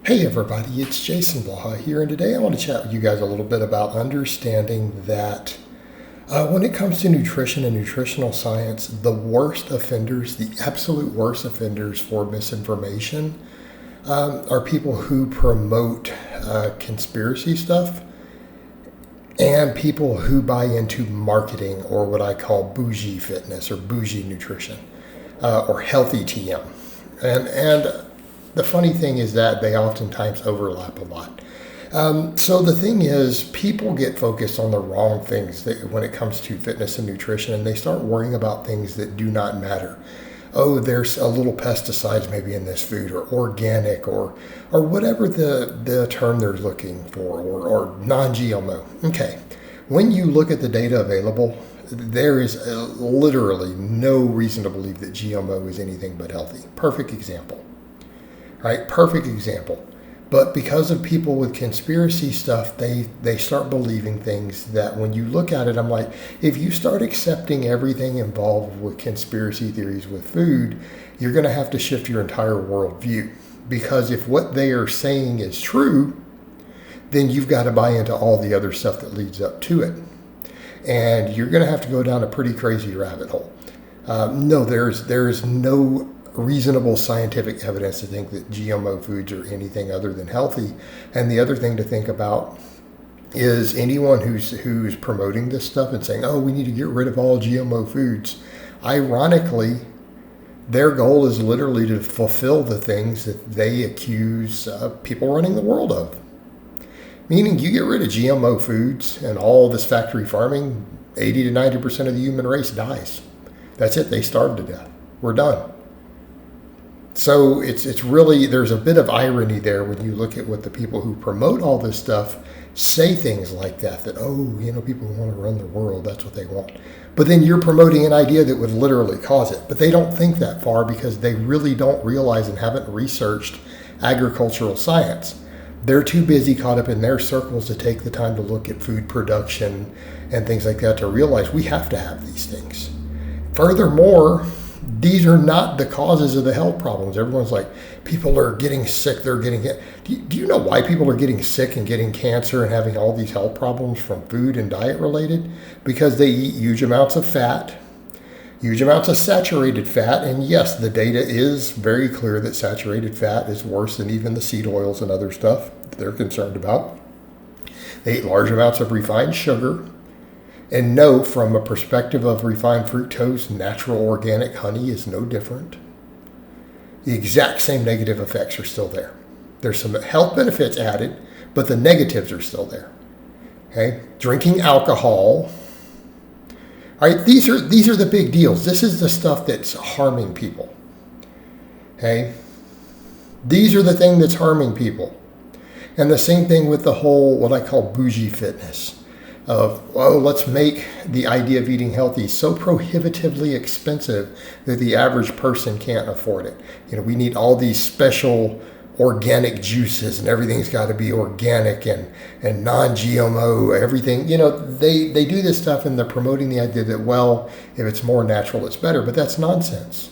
Hey everybody, it's Jason Blaha here, and today I want to chat with you guys a little bit about understanding that when it comes to nutrition and nutritional science, the worst offenders, the absolute worst offenders for misinformation are people who promote conspiracy stuff and people who buy into marketing, or what I call bougie fitness or bougie nutrition or healthy TM. And the funny thing is that they oftentimes overlap a lot. So the thing is, people get focused on the wrong things when it comes to fitness and nutrition, and they start worrying about things that do not matter. Oh, there's a little pesticides maybe in this food, or organic, or whatever the term they're looking for, or non-GMO. Okay, when you look at the data available, there is literally no reason to believe that GMO is anything but healthy. Perfect example. Right? Perfect example. But because of people with conspiracy stuff, they start believing things that when you look at it, I'm like, if you start accepting everything involved with conspiracy theories with food, you're going to have to shift your entire worldview. Because if what they are saying is true, then you've got to buy into all the other stuff that leads up to it. And you're going to have to go down a pretty crazy rabbit hole. No, there's no reasonable scientific evidence to think that GMO foods are anything other than healthy. And the other thing to think about is anyone who's promoting this stuff and saying, oh, we need to get rid of all GMO foods. Ironically, their goal is literally to fulfill the things that they accuse people running the world of. Meaning, you get rid of GMO foods and all this factory farming, 80 to 90% of the human race dies. That's it. They starve to death. We're done. So it's really, there's a bit of irony there when you look at what the people who promote all this stuff say things like that, people who want to run the world, that's what they want. But then you're promoting an idea that would literally cause it. But they don't think that far because they really don't realize and haven't researched agricultural science. They're too busy caught up in their circles to take the time to look at food production and things like that to realize we have to have these things. Furthermore, these are not the causes of the health problems. Everyone's like, people are getting sick. Do you know why people are getting sick and getting cancer and having all these health problems from food and diet related? Because they eat huge amounts of fat, huge amounts of saturated fat. And yes, the data is very clear that saturated fat is worse than even the seed oils and other stuff that they're concerned about. They eat large amounts of refined sugar. And no, from a perspective of refined fructose, natural organic honey is no different. The exact same negative effects are still there. There's some health benefits added, but the negatives are still there. Okay, drinking alcohol. All right, these are the big deals. This is the stuff that's harming people. Okay, these are the thing that's harming people. And the same thing with the whole, what I call bougie fitness. Let's make the idea of eating healthy so prohibitively expensive that the average person can't afford it. We need all these special organic juices and everything's got to be organic and non-GMO, everything. They do this stuff and they're promoting the idea that, if it's more natural, it's better. But that's nonsense.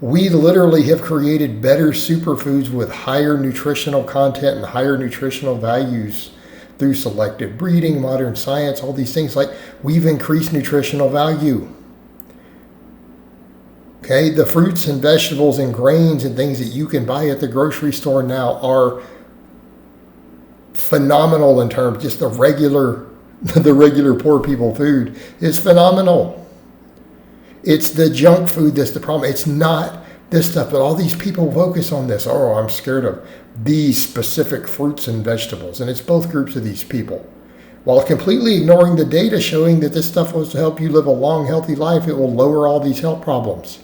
We literally have created better superfoods with higher nutritional content and higher nutritional values through selective breeding, modern science, all these things. Like, we've increased nutritional value. Okay, the fruits and vegetables and grains and things that you can buy at the grocery store now are phenomenal in terms, just the regular poor people food is phenomenal. It's the junk food that's the problem. It's not this stuff, but all these people focus on this. Oh, I'm scared of these specific fruits and vegetables. And it's both groups of these people. While completely ignoring the data showing that this stuff was to help you live a long, healthy life, it will lower all these health problems.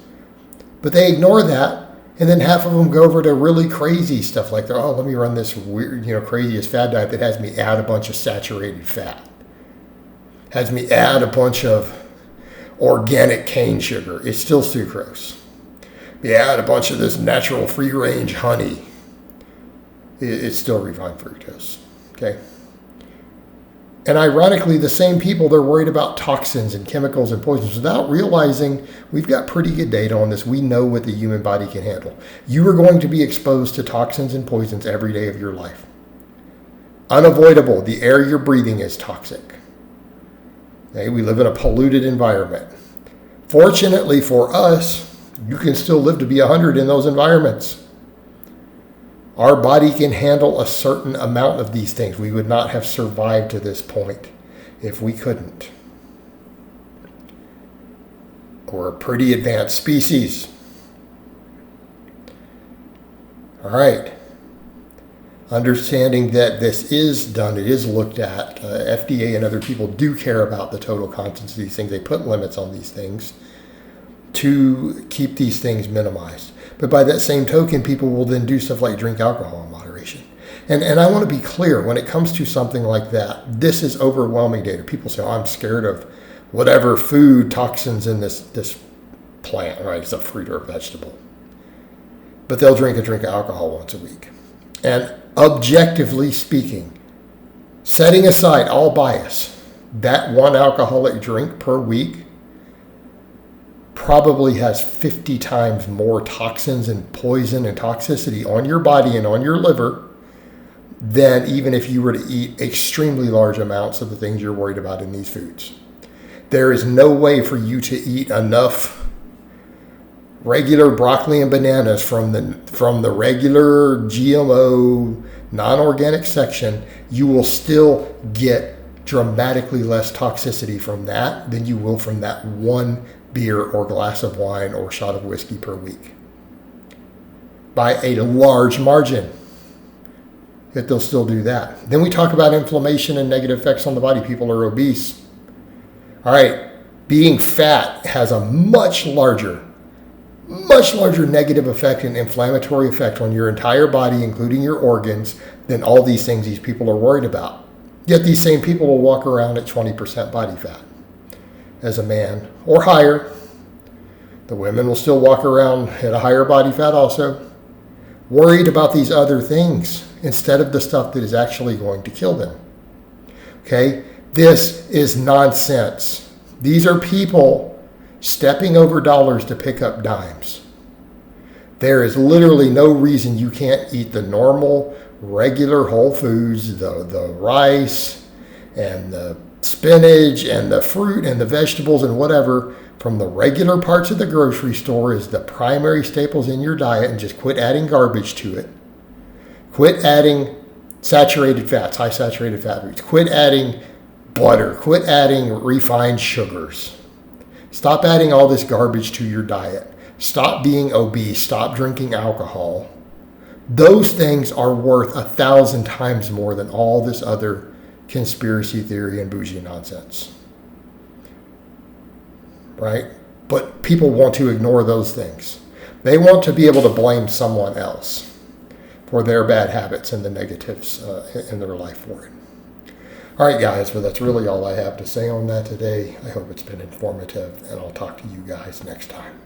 But they ignore that, and then half of them go over to really crazy stuff like, let me run this weird, craziest fad diet that has me add a bunch of saturated fat. Has me add a bunch of organic cane sugar. It's still sucrose. You add a bunch of this natural free-range honey. It's still refined fructose. Okay. And ironically, the same people, they're worried about toxins and chemicals and poisons without realizing we've got pretty good data on this. We know what the human body can handle. You are going to be exposed to toxins and poisons every day of your life. Unavoidable. The air you're breathing is toxic. Okay? We live in a polluted environment. Fortunately for us, you can still live to be 100 in those environments. Our body can handle a certain amount of these things. We would not have survived to this point if we couldn't. We're a pretty advanced species. All right. Understanding that this is done, it is looked at. FDA and other people do care about the total contents of these things. They put limits on these things to keep these things minimized. But by that same token, people will then do stuff like drink alcohol in moderation. And I want to be clear, when it comes to something like that, this is overwhelming data. People say, oh, I'm scared of whatever food toxins in this plant, right? It's a fruit or a vegetable. But they'll drink a drink of alcohol once a week. And objectively speaking, setting aside all bias, that one alcoholic drink per week probably has 50 times more toxins and poison and toxicity on your body and on your liver than even if you were to eat extremely large amounts of the things you're worried about in these foods. There is no way for you to eat enough regular broccoli and bananas from the regular GMO non-organic section. You will still get dramatically less toxicity from that than you will from that one beer or glass of wine or shot of whiskey per week. By a large margin. Yet they'll still do that. Then we talk about inflammation and negative effects on the body. People are obese. All right, being fat has a much larger negative effect and inflammatory effect on your entire body, including your organs, than all these things these people are worried about. Yet these same people will walk around at 20% body fat as a man, or higher. The women will still walk around at a higher body fat also, worried about these other things instead of the stuff that is actually going to kill them. Okay? This is nonsense. These are people stepping over dollars to pick up dimes. There is literally no reason you can't eat the normal, regular whole foods, the rice and the spinach and the fruit and the vegetables and whatever from the regular parts of the grocery store is the primary staples in your diet, and just quit adding garbage to it. Quit adding saturated fats, high saturated fat foods. Quit adding butter. Quit adding refined sugars. Stop adding all this garbage to your diet. Stop being obese. Stop drinking alcohol. Those things are worth 1,000 times more than all this other conspiracy theory and bougie nonsense. Right? But people want to ignore those things. They want to be able to blame someone else for their bad habits and the negatives in their life for it. All right, guys, well, that's really all I have to say on that today. I hope it's been informative, and I'll talk to you guys next time.